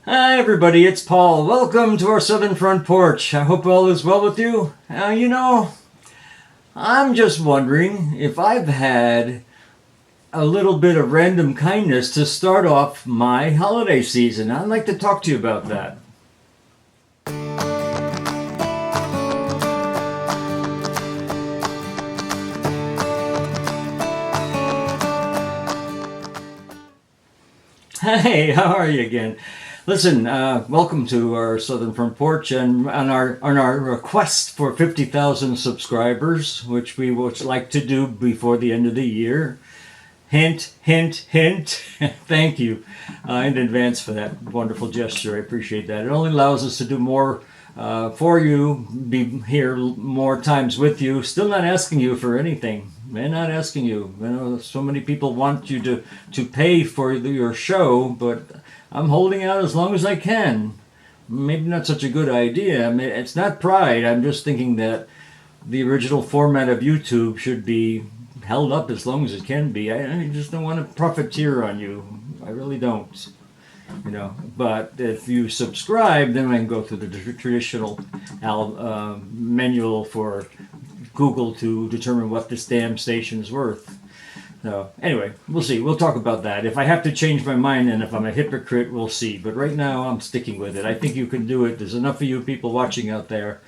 Hi everybody, it's Paul. Welcome to our Southern Front Porch. I hope all is well with you. I'm just wondering if I've had a little bit of random kindness to start off my holiday season. I'd like to talk to you about that. Hey, how are you again? Listen, welcome to our Southern Front Porch, and on our request for 50,000 subscribers, which we would like to do before the end of the year. Hint, hint, hint. Thank you in advance for that wonderful gesture. I appreciate that. It only allows us to do more for you, be here more times with you. Still not asking you for anything. They're not asking you. So many people want you to pay for your show, but I'm holding out as long as I can. Maybe not such a good idea. I mean, it's not pride. I'm just thinking that the original format of YouTube should be held up as long as it can be. I just don't want to profiteer on you. I really don't. But if you subscribe, then I can go through the traditional manual for Google to determine what this damn station is worth. So anyway, we'll see. We'll talk about that. If I have to change my mind and if I'm a hypocrite, we'll see. But right now, I'm sticking with it. I think you can do it. There's enough of you people watching out there.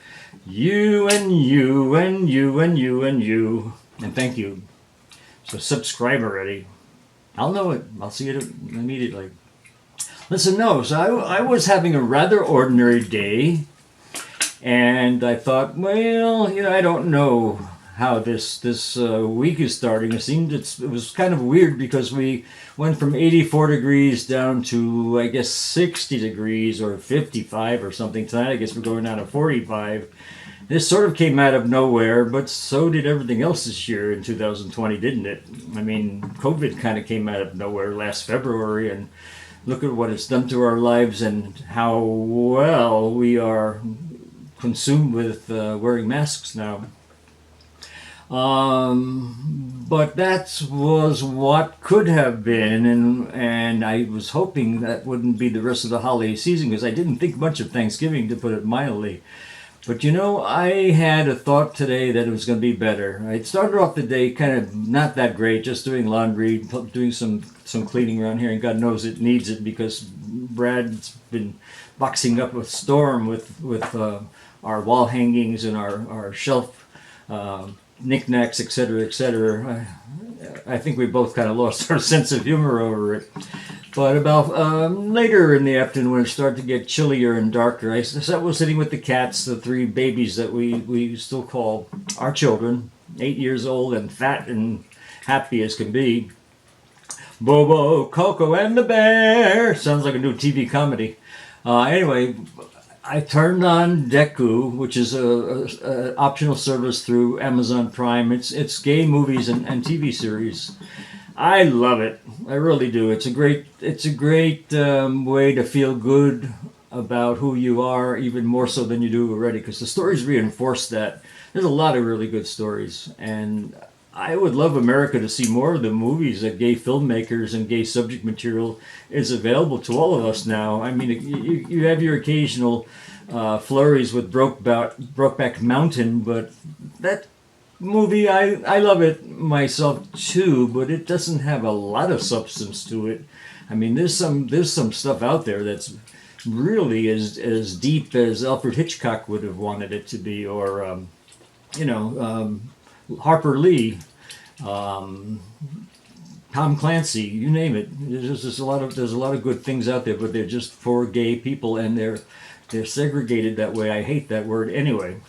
You and you and you and you and you. And thank you. So subscribe already. I'll know it. I'll see it immediately. Listen, so I was having a rather ordinary day. And I thought, well, I don't know how this week is starting. It was kind of weird because we went from 84 degrees down to, I guess, 60 degrees or 55 or something. Tonight, I guess we're going down to 45. This sort of came out of nowhere, but so did everything else this year in 2020, didn't it? I mean, COVID kind of came out of nowhere last February, and look at what it's done to our lives and how well we are consumed with wearing masks now. But that was what could have been, and I was hoping that wouldn't be the rest of the holiday season because I didn't think much of Thanksgiving, to put it mildly. But I had a thought today that it was going to be better. I started off the day kind of not that great, just doing laundry, doing some cleaning around here, and God knows it needs it because Brad's been boxing up a storm with our wall hangings and our shelf knickknacks, etc., etc. I think we both kind of lost our sense of humor over it. But about later in the afternoon, when it started to get chillier and darker, I was sitting with the cats, the three babies that we still call our children, 8 years old and fat and happy as can be. Bobo, Coco, and the bear. Sounds like a new TV comedy. Anyway, I turned on Deku, which is a optional service through Amazon Prime. It's gay movies and TV series. I love it. I really do. It's a great way to feel good about who you are, even more so than you do already, because the stories reinforce that. There's a lot of really good stories, and I would love America to see more of the movies that gay filmmakers and gay subject material is available to all of us now. I mean, you have your occasional flurries with Brokeback Mountain, but that movie, I love it myself too, but it doesn't have a lot of substance to it. I mean, there's some stuff out there that's really as deep as Alfred Hitchcock would have wanted it to be, or Harper Lee, Tom Clancy, you name it. There's a lot of good things out there, but they're just for gay people, and they're segregated that way. I hate that word anyway.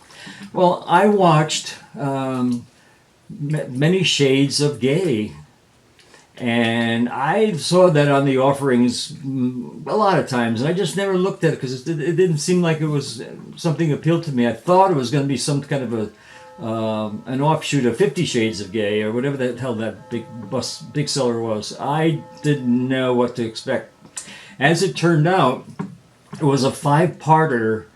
Well, I watched Many Shades of Gay, and I saw that on the offerings a lot of times, and I just never looked at it because it didn't seem like it was something appealed to me. I thought it was going to be some kind of an offshoot of 50 Shades of Gay or whatever the hell that big seller was. I didn't know what to expect. As it turned out, it was a 5-parter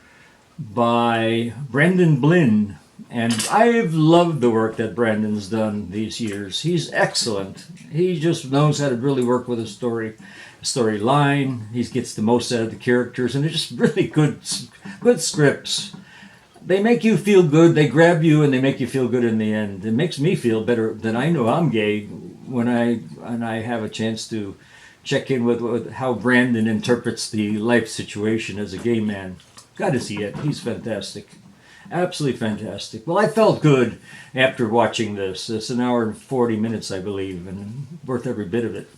by Brandon Blinn, and I've loved the work that Brandon's done these years. He's excellent. He just knows how to really work with a story. storyline. He gets the most out of the characters, and they're just really good scripts. They make you feel good. They grab you, and they make you feel good in the end. It makes me feel better that I know I'm gay when I have a chance to check in with how Brandon interprets the life situation as a gay man. Got to see it. He's fantastic. Absolutely fantastic. Well, I felt good after watching this. It's an hour and 40 minutes, I believe, and worth every bit of it.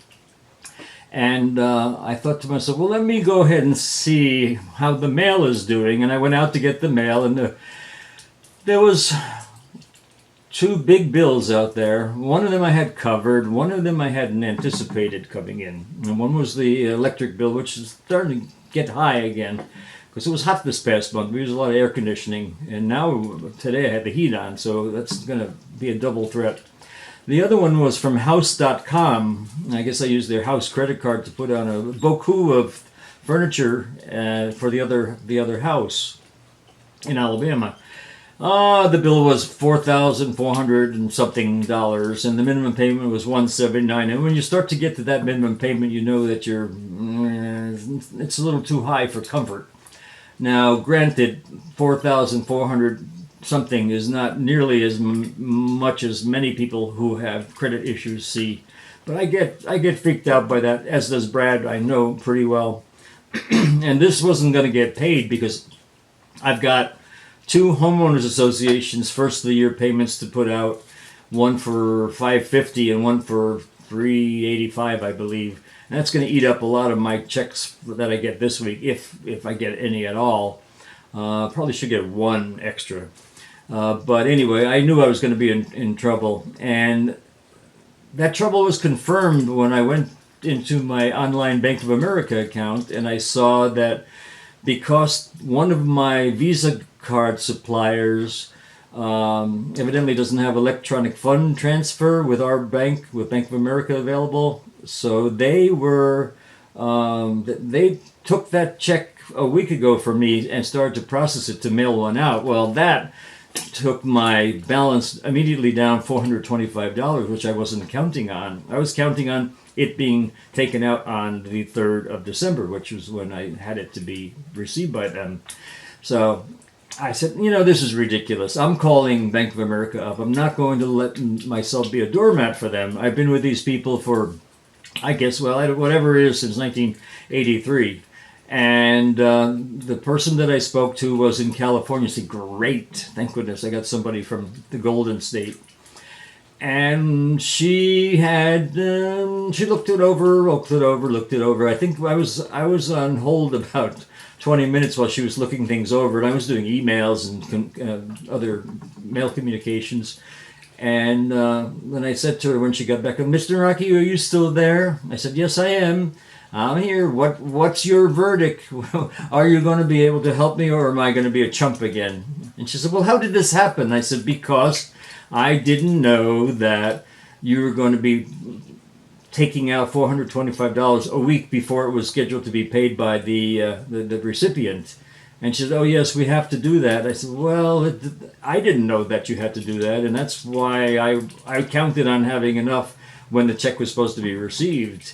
And I thought to myself, well, let me go ahead and see how the mail is doing. And I went out to get the mail, and there was 2 big bills out there. One of them I had covered. One of them I hadn't anticipated coming in. And one was the electric bill, which is starting to get high again. Because it was hot this past month. We used a lot of air conditioning. And now, today I had the heat on, so that's going to be a double threat. The other one was from house.com. I guess I used their house credit card to put on a beaucoup of furniture for the other house in Alabama. The bill was $4,400 and something dollars, and the minimum payment was $179. And when you start to get to that minimum payment, you know that it's a little too high for comfort. Now, granted, 4,400 something is not nearly as much as many people who have credit issues see, but I get freaked out by that, as does Brad. I know pretty well. And this wasn't going to get paid because I've got 2 homeowners associations first of the year payments to put out, one for $550 and one for $385, I believe. And that's going to eat up a lot of my checks that I get this week, if I get any at all. Probably should get 1 extra. But anyway, I knew I was going to be in trouble. And that trouble was confirmed when I went into my online Bank of America account, and I saw that because one of my Visa card suppliers evidently doesn't have electronic fund transfer with our bank, with Bank of America available. So they took that check a week ago from me and started to process it to mail one out. Well, that took my balance immediately down $425, which I wasn't counting on. I was counting on it being taken out on the 3rd of December, which was when I had it to be received by them. So I said, this is ridiculous. I'm calling Bank of America up. I'm not going to let myself be a doormat for them. I've been with these people for, I guess, whatever it is, since 1983. And the person that I spoke to was in California. She said, great, thank goodness, I got somebody from the Golden State. And she had, she looked it over. I think I was on hold about 20 minutes while she was looking things over, and I was doing emails and other mail communications. And then I said to her when she got back, Mr. Rocky, are you still there? I said, yes, I am. I'm here. What's your verdict? Are you going to be able to help me, or am I going to be a chump again? And she said, well, how did this happen? I said, because I didn't know that you were going to be taking out $425 a week before it was scheduled to be paid by the recipient. And she said, oh, yes, we have to do that. I said, well, I didn't know that you had to do that, and that's why I counted on having enough when the check was supposed to be received.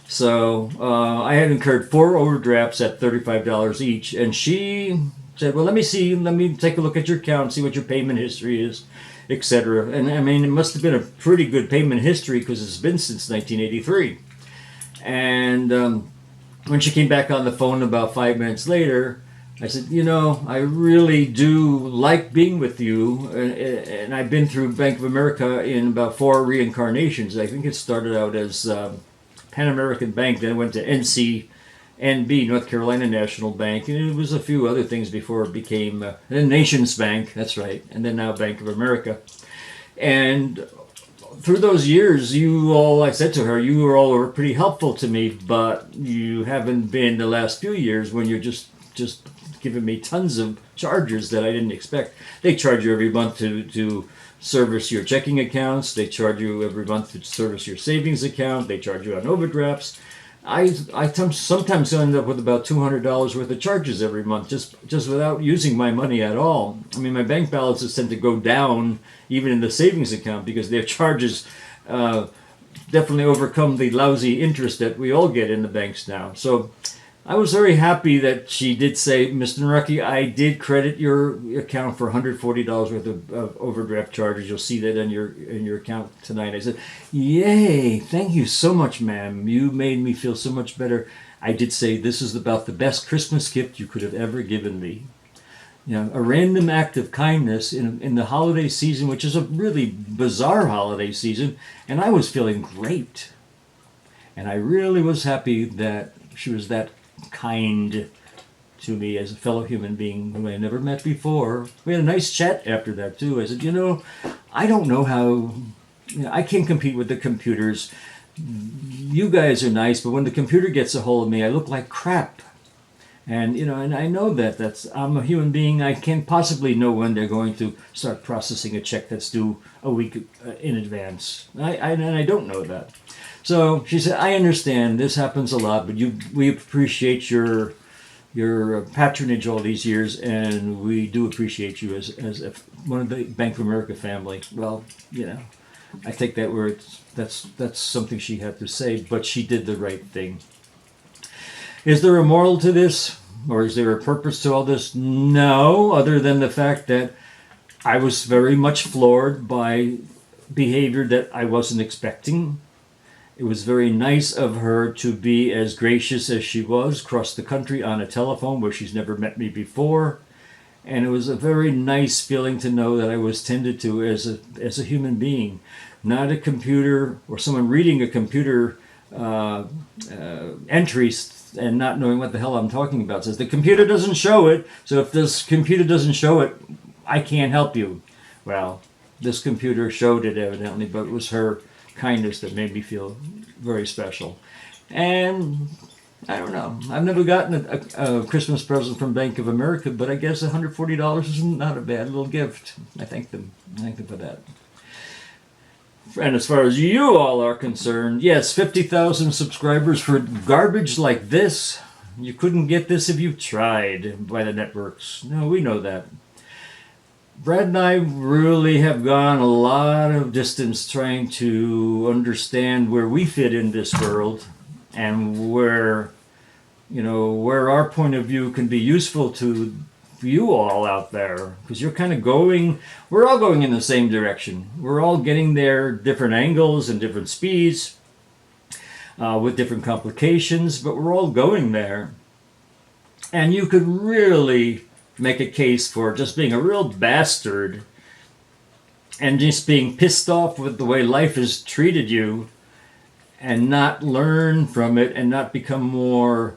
So I had incurred 4 overdrafts at $35 each, and she said, well, let me take a look at your account, see what your payment history is, etc. And I mean, it must have been a pretty good payment history because it's been since 1983. And when she came back on the phone about 5 minutes later, I said, I really do like being with you, and I've been through Bank of America in about 4 reincarnations. I think it started out as Pan American Bank, then it went to NCNB, North Carolina National Bank, and it was a few other things before it became Nations Bank, that's right, and then now Bank of America. And through those years, I said to her, you all were pretty helpful to me, but you haven't been the last few years when you're just giving me tons of charges that I didn't expect. They charge you every month to service your checking accounts. They charge you every month to service your savings account. They charge you on overdrafts. I sometimes end up with about $200 worth of charges every month just without using my money at all. I mean, my bank balances tend to go down even in the savings account because their charges definitely overcome the lousy interest that we all get in the banks now. So I was very happy that she did say, Mr. Naraki, I did credit your account for $140 worth of overdraft charges. You'll see that in your account tonight. I said, yay, thank you so much, ma'am. You made me feel so much better. I did say this is about the best Christmas gift you could have ever given me. You know, a random act of kindness in the holiday season, which is a really bizarre holiday season, and I was feeling great. And I really was happy that she was that kind to me as a fellow human being who I never met before. We had a nice chat after that too. I said, I don't know how, I can't compete with the computers. You guys are nice, but when the computer gets a hold of me, I look like crap. And and I know that I'm a human being. I can't possibly know when they're going to start processing a check that's due a week in advance. And I don't know that. So she said, I understand this happens a lot, but we appreciate your patronage all these years, and we do appreciate you as one of the Bank of America family. Well, I take that word. That's something she had to say, but she did the right thing. Is there a moral to this, or is there a purpose to all this? No, other than the fact that I was very much floored by behavior that I wasn't expecting. It was very nice of her to be as gracious as she was across the country on a telephone where she's never met me before. And it was a very nice feeling to know that I was tended to as a human being, not a computer or someone reading a computer entries and not knowing what the hell I'm talking about. It says the computer doesn't show it, so if this computer doesn't show it, I can't help you. Well, this computer showed it evidently, but it was her kindness that made me feel very special. And I don't know. I've never gotten a Christmas present from Bank of America, but I guess $140 is not a bad little gift. I thank them. For that. And as far as you all are concerned, yes, 50,000 subscribers for garbage like this. You couldn't get this if you tried by the networks. No, we know that. Brad and I really have gone a lot of distance trying to understand where we fit in this world and where our point of view can be useful to you all out there, because we're all going in the same direction. We're all getting there, different angles and different speeds, with different complications, but we're all going there. And you could really make a case for just being a real bastard and just being pissed off with the way life has treated you and not learn from it and not become more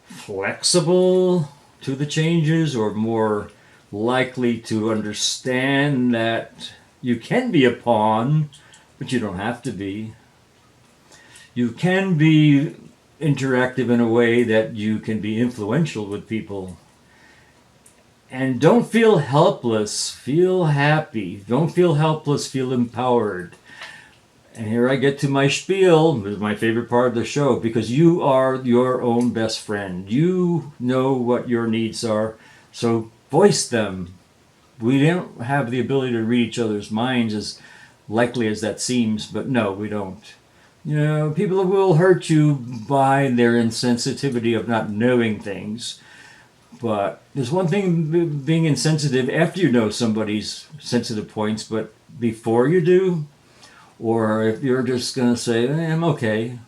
flexible to the changes or more likely to understand that you can be a pawn, but you don't have to be. You can be interactive in a way that you can be influential with people. And don't feel helpless, feel happy. Don't feel helpless, feel empowered. And here I get to my spiel, this is my favorite part of the show, because you are your own best friend. You know what your needs are, so voice them. We don't have the ability to read each other's minds as likely as that seems, but no, we don't. People will hurt you by their insensitivity of not knowing things. But there's one thing being insensitive after you know somebody's sensitive points, but before you do, or if you're just going to say, I'm okay.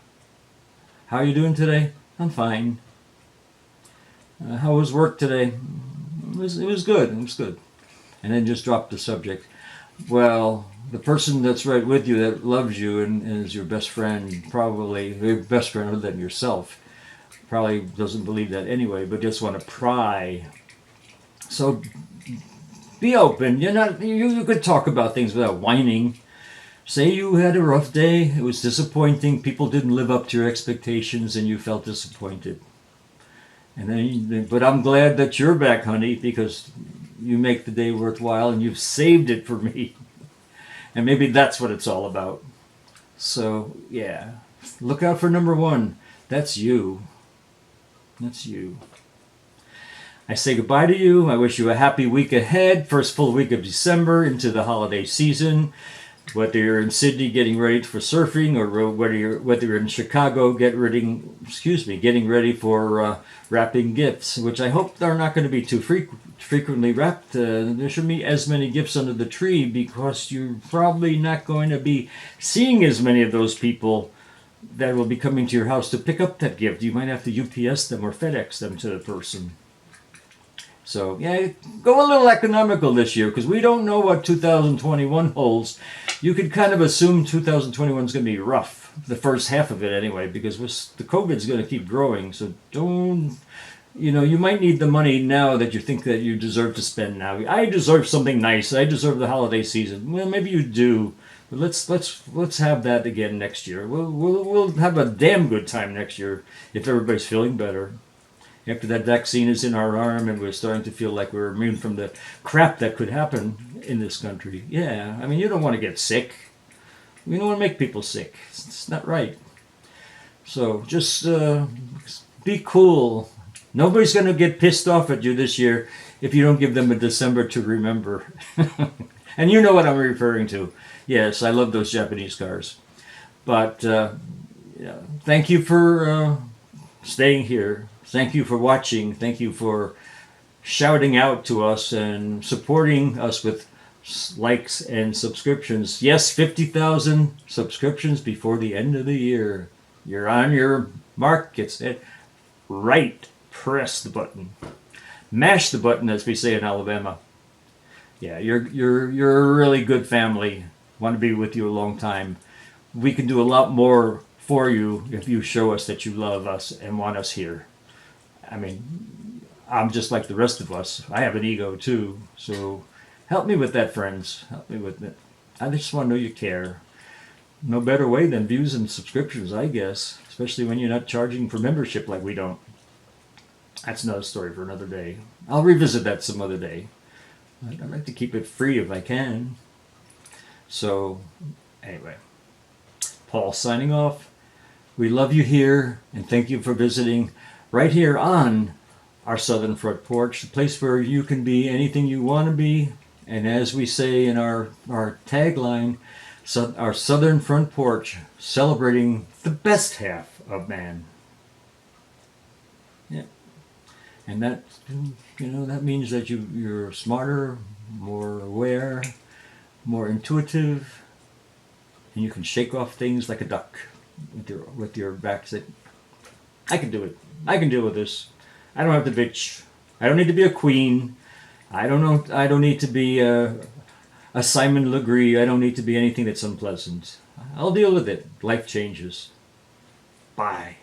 How are you doing today? I'm fine. How was work today? It was good. It was good. And then just drop the subject. Well, the person that's right with you, that loves you and is your best friend, probably your best friend other than yourself, probably doesn't believe that anyway, but just want to pry. So be open. You could talk about things without whining. Say you had a rough day, it was disappointing, people didn't live up to your expectations and you felt disappointed. But I'm glad that you're back, honey, because you make the day worthwhile and you've saved it for me. And maybe that's what it's all about. So, yeah, look out for number one. That's you. That's you. I say goodbye to you. I wish you a happy week ahead. First full week of December into the holiday season. Whether you're in Sydney getting ready for surfing, or whether you're in Chicago getting ready for wrapping gifts, which I hope are not going to be too frequently wrapped. There shouldn't be as many gifts under the tree because you're probably not going to be seeing as many of those people that will be coming to your house to pick up that gift. You might have to UPS them or FedEx them to the person. So, yeah, go a little economical this year because we don't know what 2021 holds. You could kind of assume 2021 is going to be rough, the first half of it anyway, because the COVID's going to keep growing. So you might need the money now that you think that you deserve to spend now. I deserve something nice. I deserve the holiday season. Well, maybe you do. But let's have that again next year. We'll have a damn good time next year if everybody's feeling better. After that vaccine is in our arm and we're starting to feel like we're immune from the crap that could happen in this country. Yeah, I mean, you don't want to get sick. We don't want to make people sick. It's not right. So just be cool. Nobody's going to get pissed off at you this year if you don't give them a December to remember. And you know what I'm referring to. Yes, I love those Japanese cars. But thank you for staying here. Thank you for watching. Thank you for shouting out to us and supporting us with likes and subscriptions. Yes, 50,000 subscriptions before the end of the year. You're on your mark. Get set. Right. Press the button. Mash the button, as we say in Alabama. Yeah, you're a really good family. Want to be with you a long time. We can do a lot more for you if you show us that you love us and want us here. I mean, I'm just like the rest of us. I have an ego too. So help me with that, friends. Help me with it. I just want to know you care. No better way than views and subscriptions, I guess. Especially when you're not charging for membership like we don't. That's another story for another day. I'll revisit that some other day. I'd like to keep it free if I can. So, anyway. Paul signing off. We love you here and thank you for visiting right here on our Southern Front Porch, the place where you can be anything you want to be. And as we say in our tagline, our Southern Front Porch, celebrating the best half of man. Yeah. And that, that means that you're smarter, more aware, more intuitive, and you can shake off things like a duck with your back. I can do it. I can deal with this. I don't have to bitch. I don't need to be a queen. I don't need to be a Simon Legree. I don't need to be anything that's unpleasant. I'll deal with it. Life changes. Bye.